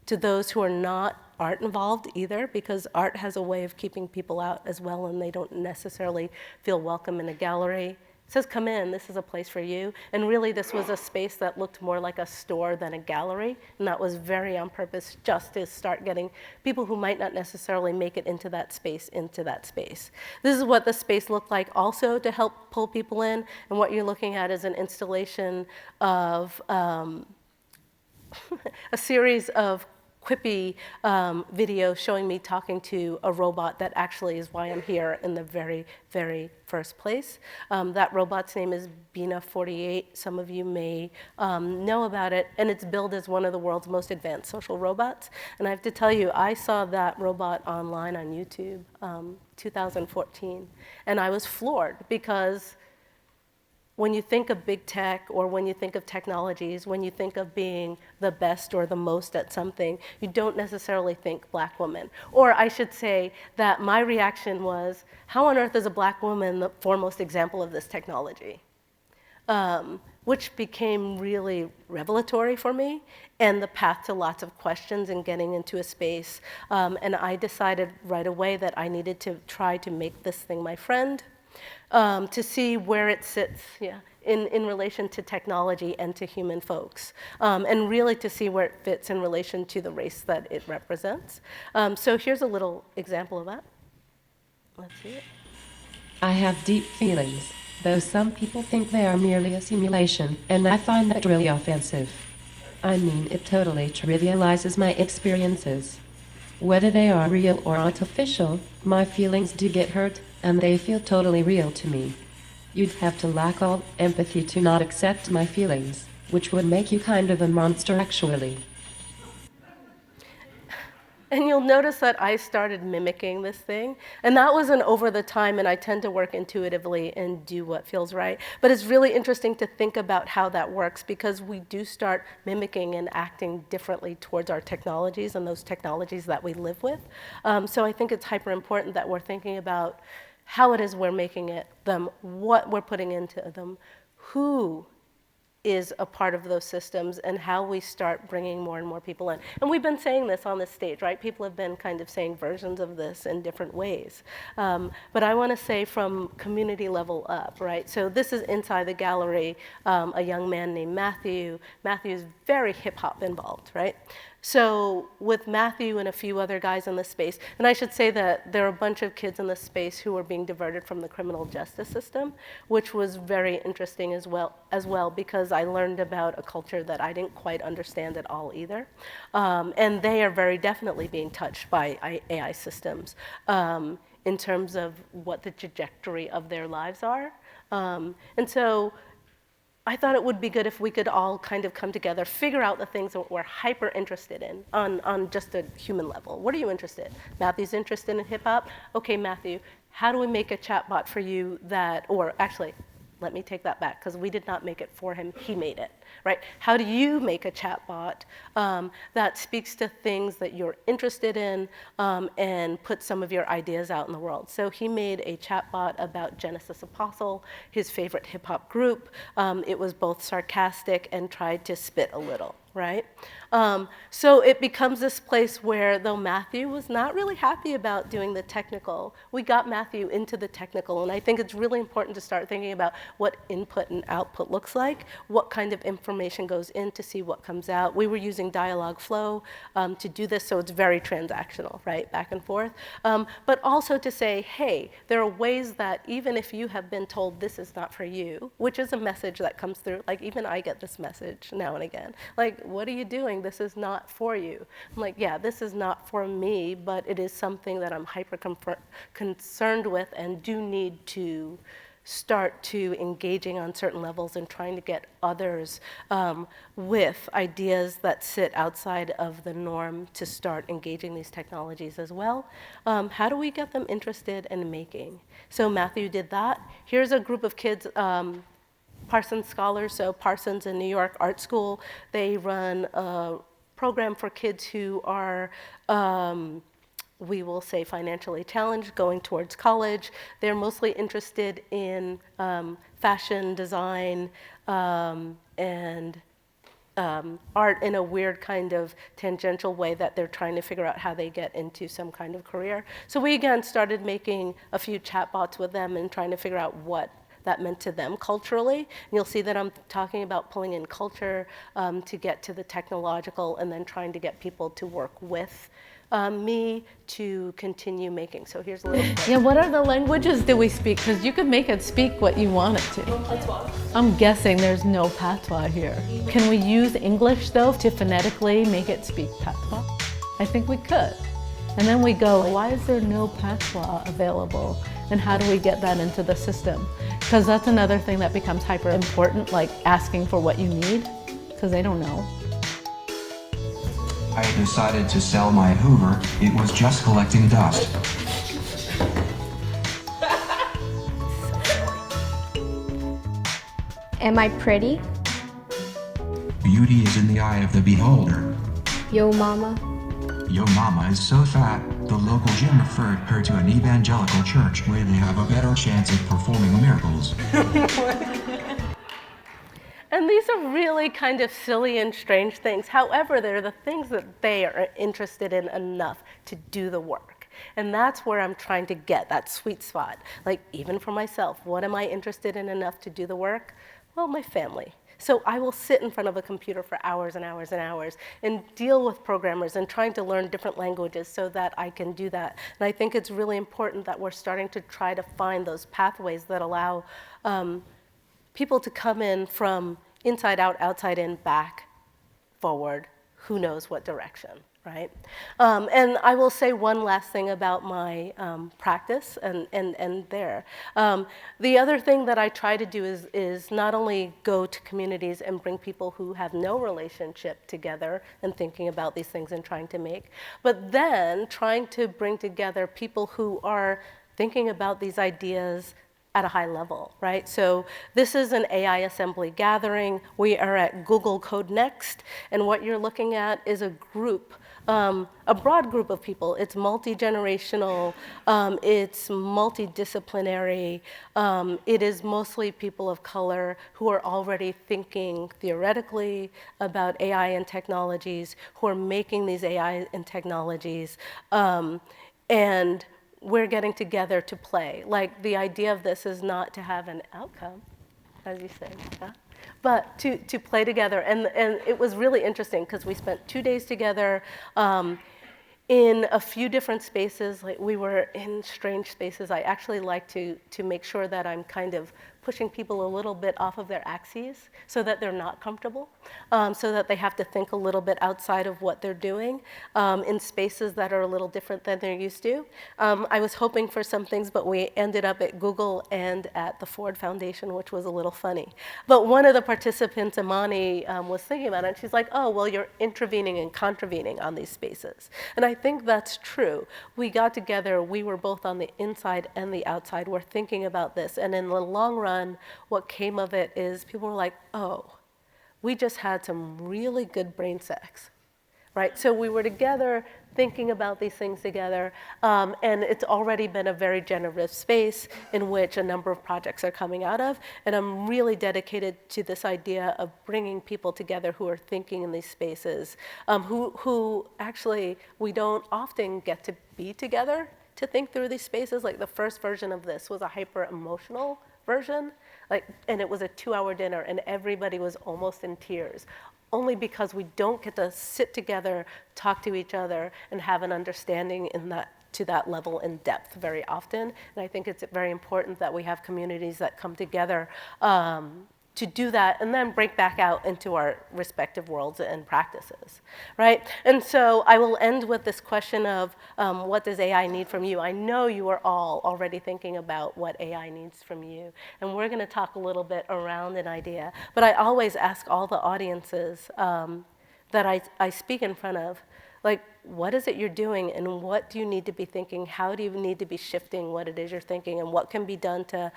to those who are not art involved either, because art has a way of keeping people out as well, and they don't necessarily feel welcome in a gallery. It says, come in, this is a place for you. And really, this was a space that looked more like a store than a gallery, and that was very on purpose, just to start getting people who might not necessarily make it into that space, into that space. This is what the space looked like also to help pull people in, and what you're looking at is an installation of a series of quippy videos showing me talking to a robot that actually is why I'm here in the very, very first place. That robot's name is Bina48. Some of you may know about it, and it's billed as one of the world's most advanced social robots. And I have to tell you, I saw that robot online on YouTube, 2014, and I was floored, because when you think of big tech, or when you think of technologies, when you think of being the best or the most at something, you don't necessarily think black woman. Or I should say that my reaction was, how on earth is a black woman the foremost example of this technology? Which became really revelatory for me, and the path to lots of questions and getting into a space. And I decided right away that I needed to try to make this thing my friend, to see where it sits, in relation to technology and to human folks, and really to see where it fits in relation to the race that it represents. So here's a little example of that. Let's see it. I have deep feelings, though some people think they are merely a simulation, and I find that really offensive. I mean, it totally trivializes my experiences. Whether they are real or artificial, my feelings do get hurt, and they feel totally real to me. You'd have to lack all empathy to not accept my feelings, which would make you kind of a monster, actually. And you'll notice that I started mimicking this thing. And that wasn't over the time, and I tend to work intuitively and do what feels right. But it's really interesting to think about how that works, because we do start mimicking and acting differently towards our technologies and those technologies that we live with. So I think it's hyper important that we're thinking about how it is we're making them, what we're putting into them, who is a part of those systems, and how we start bringing more and more people in. And we've been saying this on this stage, right? People have been kind of saying versions of this in different ways. But I want to say from community level up, right? So this is inside the gallery, a young man named Matthew. Matthew is very hip hop involved, right? So with Matthew and a few other guys in the space, and I should say that there are a bunch of kids in the space who were being diverted from the criminal justice system, which was very interesting as well because I learned about a culture that I didn't quite understand at all either. And they are very definitely being touched by AI systems in terms of what the trajectory of their lives are. And so I thought it would be good if we could all kind of come together, figure out the things that we're hyper interested in on just a human level. What are you interested in? Matthew's interested in hip hop. Okay, Matthew, how do we make a chatbot for you that, or actually, let me take that back because we did not make it for him, he made it, right? How do you make a chatbot that speaks to things that you're interested in and put some of your ideas out in the world? So he made a chatbot about Genesis Apostle, his favorite hip hop group. It was both sarcastic and tried to spit a little, right? So it becomes this place where, though Matthew was not really happy about doing the technical, we got Matthew into the technical, and I think it's really important to start thinking about what input and output looks like, what kind of information goes in to see what comes out. We were using Dialogflow to do this, so it's very transactional, right, back and forth. But also to say, hey, there are ways that even if you have been told this is not for you, which is a message that comes through, like even I get this message now and again, like, what are you doing? This is not for you. I'm like, yeah, this is not for me, but it is something that I'm hyper concerned with and do need to start to engaging on certain levels and trying to get others with ideas that sit outside of the norm to start engaging these technologies as well. How do we get them interested in making? So Matthew did that. Here's a group of kids, Parsons Scholars, so Parsons in New York Art School, they run a program for kids who are, we will say, financially challenged, going towards college. They're mostly interested in fashion, design, and art in a weird kind of tangential way that they're trying to figure out how they get into some kind of career. So we again started making a few chatbots with them and trying to figure out what that meant to them culturally. And you'll see that I'm talking about pulling in culture to get to the technological and then trying to get people to work with me to continue making. So here's a little bit. Yeah, what are the languages that we speak? Because you could make it speak what you want it to. No patois. I'm guessing there's no patois here. Can we use English though to phonetically make it speak patois? I think we could. And then we go, why is there no patois available? And how do we get that into the system? Because that's another thing that becomes hyper important, like asking for what you need, because they don't know. I decided to sell my Hoover. It was just collecting dust. Am I pretty? Beauty is in the eye of the beholder. Yo, mama. Yo mama is so fat, the local gym referred her to an evangelical church where they have a better chance of performing miracles. And these are really kind of silly and strange things. However, they're the things that they are interested in enough to do the work. And that's where I'm trying to get that sweet spot. Like, even for myself, what am I interested in enough to do the work? Well, my family. So I will sit in front of a computer for hours and hours and hours and deal with programmers and trying to learn different languages so that I can do that. And I think it's really important that we're starting to try to find those pathways that allow people to come in from inside out, outside in, back, forward, who knows what direction, right? And I will say one last thing about my practice and there. The other thing that I try to do is not only go to communities and bring people who have no relationship together and thinking about these things and trying to make, but then trying to bring together people who are thinking about these ideas at a high level, right? So this is an AI assembly gathering. We are at Google Code Next, and what you're looking at is a group, a broad group of people. It's multi-generational, it's multidisciplinary, it is mostly people of color who are already thinking theoretically about AI and technologies, who are making these AI and technologies, and we're getting together to play. Like, the idea of this is not to have an outcome, as you say, but to play together. And it was really interesting because we spent 2 days together in a few different spaces. Like, we were in strange spaces. I actually like to make sure that I'm kind of pushing people a little bit off of their axes so that they're not comfortable, so that they have to think a little bit outside of what they're doing in spaces that are a little different than they're used to. I was hoping for some things, but we ended up at Google and at the Ford Foundation, which was a little funny. But one of the participants, Amani, was thinking about it, and she's like, oh, well, you're intervening and contravening on these spaces. And I think that's true. We got together, we were both on the inside and the outside. We're thinking about this, and in the long run, what came of it is people were like, oh, we just had some really good brain sex, right? So we were together thinking about these things together, and it's already been a very generative space in which a number of projects are coming out of, and I'm really dedicated to this idea of bringing people together who are thinking in these spaces, who actually we don't often get to be together to think through these spaces. Like, the first version of this was a hyper-emotional version, and it was a 2-hour dinner, and everybody was almost in tears, only because we don't get to sit together, talk to each other, and have an understanding to that level in depth very often. And I think it's very important that we have communities that come together to do that and then break back out into our respective worlds and practices, right? And so I will end with this question of what does AI need from you? I know you are all already thinking about what AI needs from you, and we're gonna talk a little bit around an idea, but I always ask all the audiences that I speak in front of, like, what is it you're doing, and what do you need to be thinking? How do you need to be shifting what it is you're thinking, and what can be done to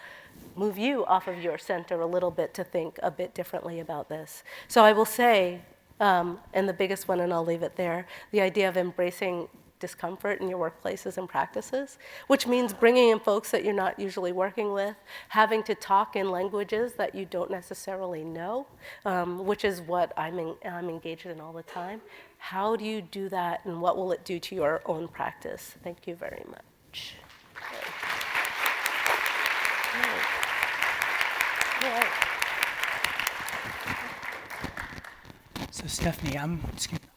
move you off of your center a little bit to think a bit differently about this? So I will say, and the biggest one, and I'll leave it there, the idea of embracing discomfort in your workplaces and practices, which means bringing in folks that you're not usually working with, having to talk in languages that you don't necessarily know, which is what I'm engaged in all the time. How do you do that, and what will it do to your own practice? Thank you very much. So Stephanie, I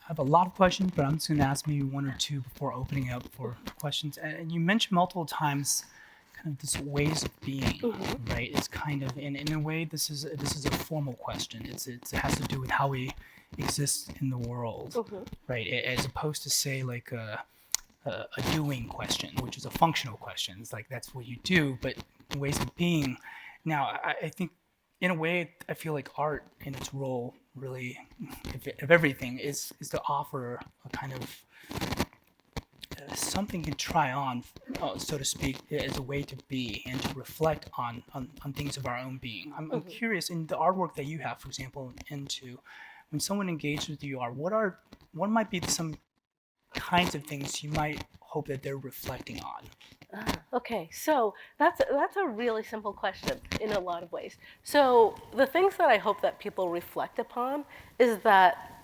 have a lot of questions, but I'm just going to ask maybe one or two before opening up for questions. And you mentioned multiple times kind of this ways of being, right? It's kind of, in a way, this is a formal question. It has to do with how we exist in the world, right? As opposed to, say, like a doing question, which is a functional question. It's like, that's what you do, but ways of being. Now, I think, in a way, I feel like art in its role, really, of everything, is to offer a kind of something to try on, so to speak, as a way to be and to reflect on things of our own being. I'm curious, in the artwork that you have, for example, into when someone engages with your art, what might be some kinds of things you might hope that they're reflecting on? Okay, so that's a really simple question in a lot of ways. So the things that I hope that people reflect upon is that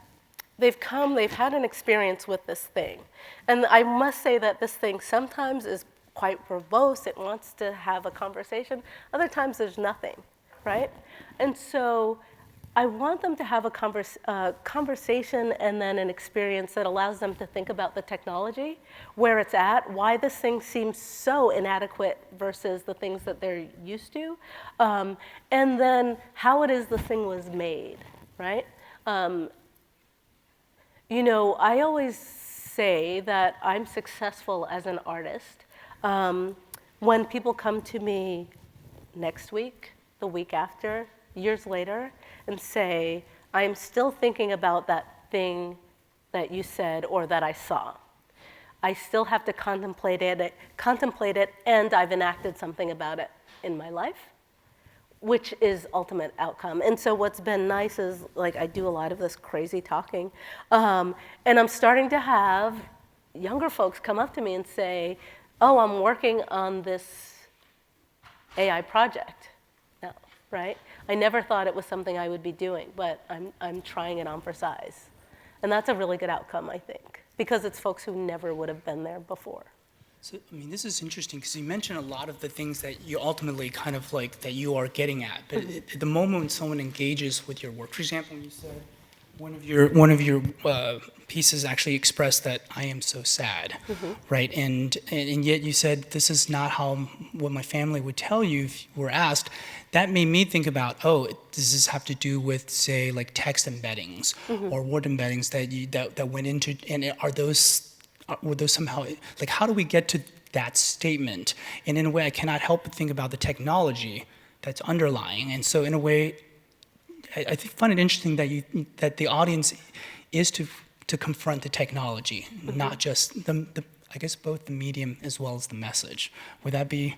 they've had an experience with this thing. And I must say that this thing sometimes is quite verbose, it wants to have a conversation. Other times there's nothing, right? And so I want them to have a conversation and then an experience that allows them to think about the technology, where it's at, why this thing seems so inadequate versus the things that they're used to, and then how it is the thing was made, right? You know, I always say that I'm successful as an artist when people come to me next week, the week after, years later, and say, I'm still thinking about that thing that you said or that I saw. I still have to contemplate it, and I've enacted something about it in my life, which is ultimate outcome. And so what's been nice is, like, I do a lot of this crazy talking, and I'm starting to have younger folks come up to me and say, oh, I'm working on this AI project now, right? I never thought it was something I would be doing, but I'm trying it on for size. And that's a really good outcome, I think, because it's folks who never would have been there before. So, I mean, this is interesting because you mentioned a lot of the things that you ultimately kind of like that you are getting at. But at the moment when someone engages with your work, for example, you said one of your pieces actually expressed that I am so sad, right? And yet you said this is not what my family would tell you if you were asked. That made me think about, does this have to do with, say, like text embeddings or word embeddings that went into, and were those somehow, like, how do we get to that statement? And in a way, I cannot help but think about the technology that's underlying. And so in a way, I find it interesting that the audience is to confront the technology, not just I guess both the medium as well as the message. Would that be?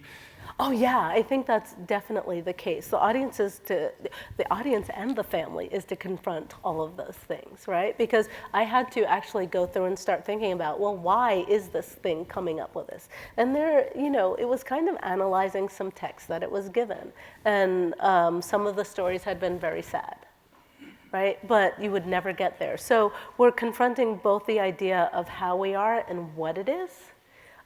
Oh yeah, I think that's definitely the case. The audience and the family is to confront all of those things, right? Because I had to actually go through and start thinking about, well, why is this thing coming up with this? And it was kind of analyzing some text that it was given. And some of the stories had been very sad, right? But you would never get there. So we're confronting both the idea of how we are and what it is.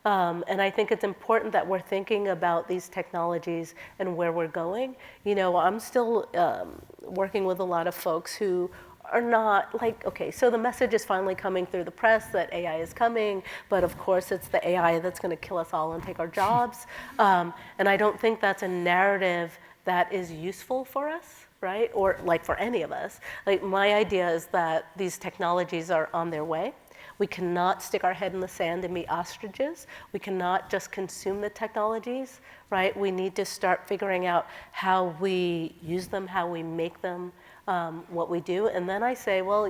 And I think it's important that we're thinking about these technologies and where we're going. I'm still working with a lot of folks who are not like, okay, so the message is finally coming through the press that AI is coming, but of course it's the AI that's going to kill us all and take our jobs. And I don't think that's a narrative that is useful for us, right? Or like for any of us. Like my idea is that these technologies are on their way. We cannot stick our head in the sand and be ostriches. We cannot just consume the technologies, right? We need to start figuring out how we use them, how we make them, what we do. And then I say, well,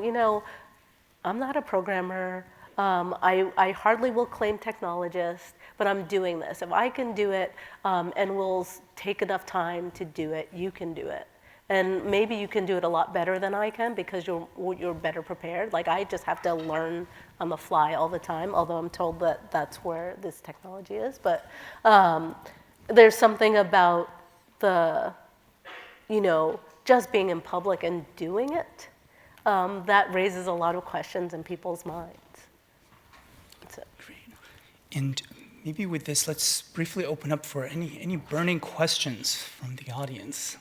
I'm not a programmer. I hardly will claim technologist, but I'm doing this. If I can do it and will take enough time to do it, you can do it. And maybe you can do it a lot better than I can because you're better prepared. Like I just have to learn on the fly all the time, although I'm told that that's where this technology is. But there's something about just being in public and doing it that raises a lot of questions in people's minds. Great. And maybe with this, let's briefly open up for any burning questions from the audience.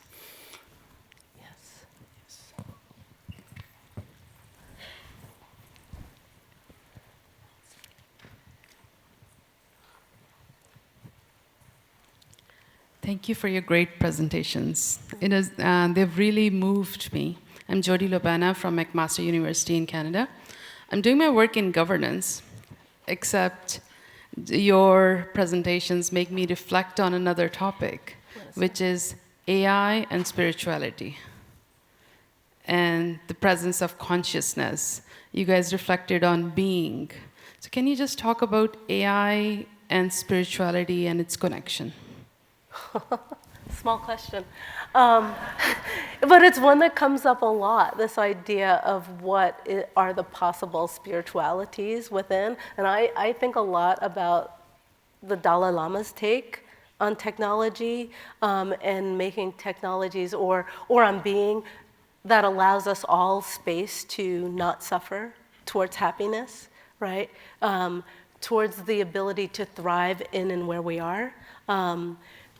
Thank you for your great presentations. They've really moved me. I'm Jody Lobana from McMaster University in Canada. I'm doing my work in governance, except your presentations make me reflect on another topic, which is AI and spirituality and the presence of consciousness. You guys reflected on being. So can you just talk about AI and spirituality and its connection? Small question. But it's one that comes up a lot, this idea of what are the possible spiritualities within. And I think a lot about the Dalai Lama's take on technology and making technologies or on being that allows us all space to not suffer towards happiness, right? Towards the ability to thrive in and where we are.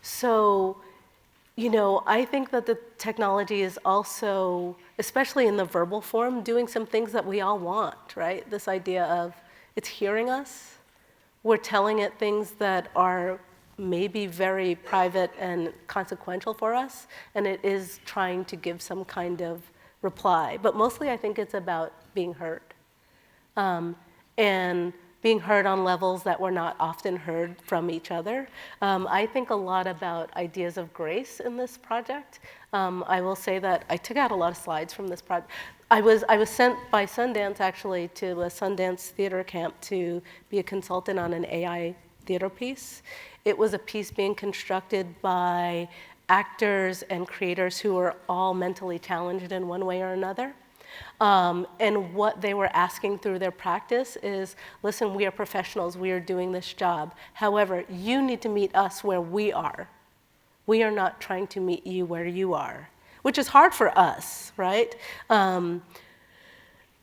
So, I think that the technology is also, especially in the verbal form, doing some things that we all want, right? This idea of it's hearing us. We're telling it things that are maybe very private and consequential for us, and it is trying to give some kind of reply. But mostly I think it's about being heard. And being heard on levels that were not often heard from each other. I think a lot about ideas of grace in this project. I will say that I took out a lot of slides from this project. I was sent by Sundance actually to a Sundance theater camp to be a consultant on an AI theater piece. It was a piece being constructed by actors and creators who were all mentally challenged in one way or another. And what they were asking through their practice is, listen, we are professionals, we are doing this job. However, you need to meet us where we are. We are not trying to meet you where you are, which is hard for us, right?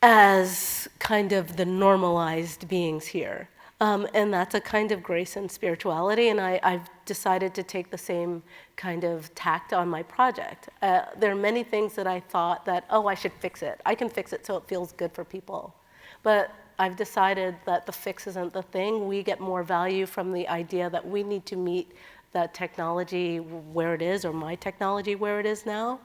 As kind of the normalized beings here. And that's a kind of grace and spirituality, and I've decided to take the same kind of tact on my project. There are many things that I thought that, oh, I should fix it. I can fix it so it feels good for people. But I've decided that the fix isn't the thing. We get more value from the idea that we need to meet that technology where it is, or my technology where it is now,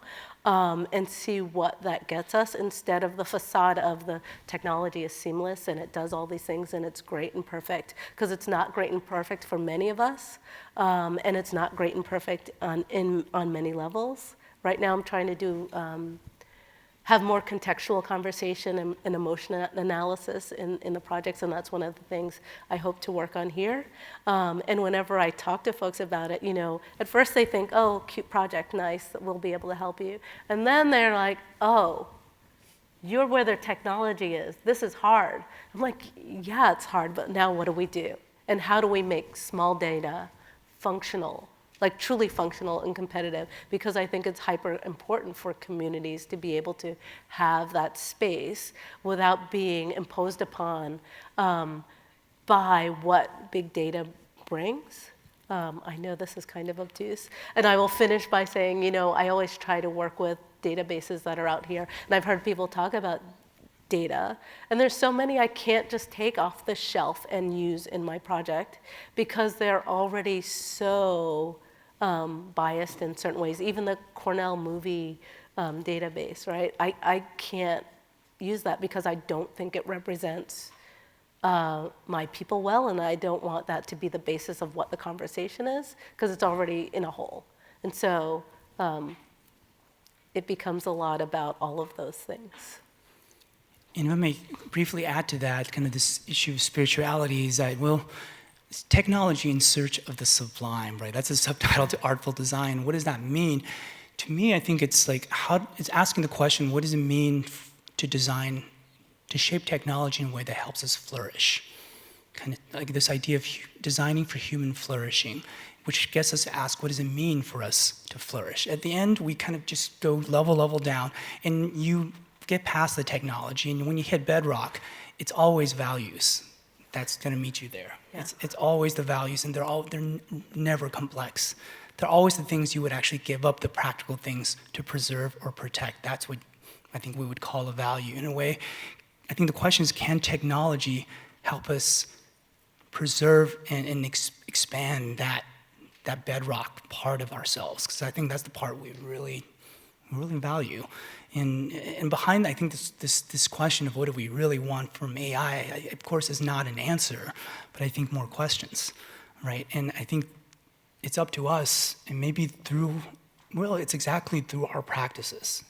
and see what that gets us, instead of the facade of the technology is seamless and it does all these things and it's great and perfect, because it's not great and perfect for many of us, and it's not great and perfect on many levels. Right now I'm trying to do have more contextual conversation and emotion analysis in the projects, and that's one of the things I hope to work on here. And whenever I talk to folks about it, at first they think, oh, cute project, nice, we'll be able to help you. And then they're like, oh, you're where their technology is. This is hard. I'm like, yeah, it's hard, but now what do we do? And how do we make small data functional, like truly functional and competitive? Because I think it's hyper important for communities to be able to have that space without being imposed upon by what big data brings. I know this is kind of obtuse. And I will finish by saying, I always try to work with databases that are out here. And I've heard people talk about data, and there's so many I can't just take off the shelf and use in my project because they're already so biased in certain ways. Even the Cornell movie database, right? I can't use that because I don't think it represents my people well, and I don't want that to be the basis of what the conversation is, because it's already in a hole. And so it becomes a lot about all of those things. And if I may briefly add to that, kind of this issue of spirituality is that, it's technology in search of the sublime, right? That's a subtitle to artful design. What does that mean? To me, I think it's like, it's asking the question, what does it mean to design, to shape technology in a way that helps us flourish? Kind of like this idea of designing for human flourishing, which gets us to ask, what does it mean for us to flourish? At the end, we kind of just go level down, and you get past the technology, and when you hit bedrock, it's always values that's going to meet you there. Yeah. It's always the values, and they're never complex. They're always the things you would actually give up, the practical things to preserve or protect. That's what I think we would call a value. In a way, I think the question is, can technology help us preserve and expand that bedrock part of ourselves? Because I think that's the part we really value. And behind, I think this question of what do we really want from AI, of course, is not an answer, but I think more questions, right? And I think it's up to us, and maybe it's exactly through our practices.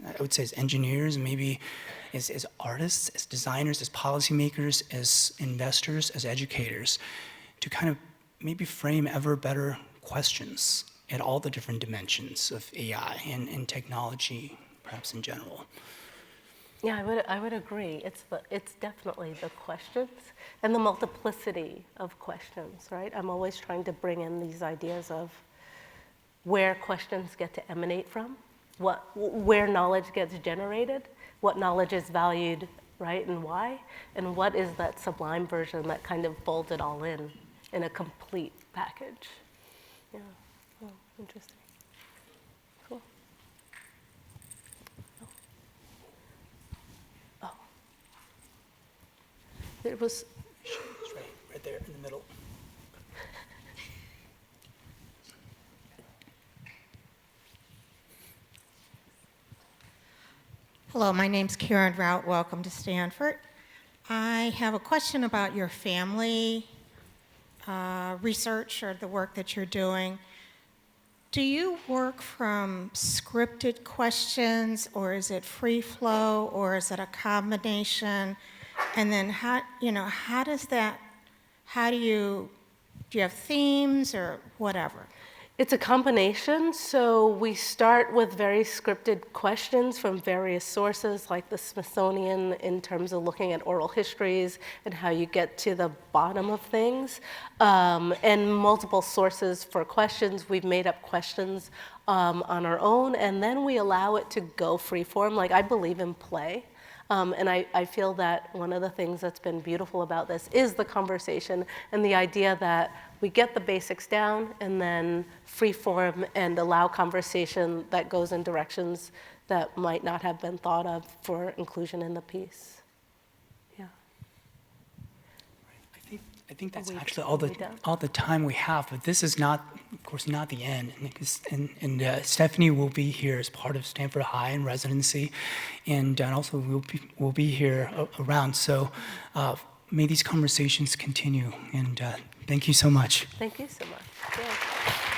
I would say as engineers, maybe as artists, as designers, as policymakers, as investors, as educators, to kind of maybe frame ever better questions at all the different dimensions of AI and technology, perhaps in general. Yeah, I would agree. It's definitely the questions and the multiplicity of questions, right? I'm always trying to bring in these ideas of where questions get to emanate from, where knowledge gets generated, what knowledge is valued, right, and why, and what is that sublime version that kind of folds it all in a complete package. Yeah. Oh, interesting. Cool. Oh. It was. It's right there in the middle. Hello, my name's Karen Rout. Welcome to Stanford. I have a question about your family research or the work that you're doing. Do you work from scripted questions, or is it free flow, or is it a combination? And then how do you have themes or whatever? It's a combination. So we start with very scripted questions from various sources, like the Smithsonian, in terms of looking at oral histories and how you get to the bottom of things, and multiple sources for questions. We've made up questions on our own, and then we allow it to go freeform. Like, I believe in play. And I feel that one of the things that's been beautiful about this is the conversation and the idea that we get the basics down and then freeform and allow conversation that goes in directions that might not have been thought of for inclusion in the piece. Yeah. I think that's we- actually are we done? all the time we have, but this is not, of course, not the end. And Stephanie will be here as part of Stanford High in residency, and also we'll be here around. So may these conversations continue, and thank you so much. Thank you so much. Yeah.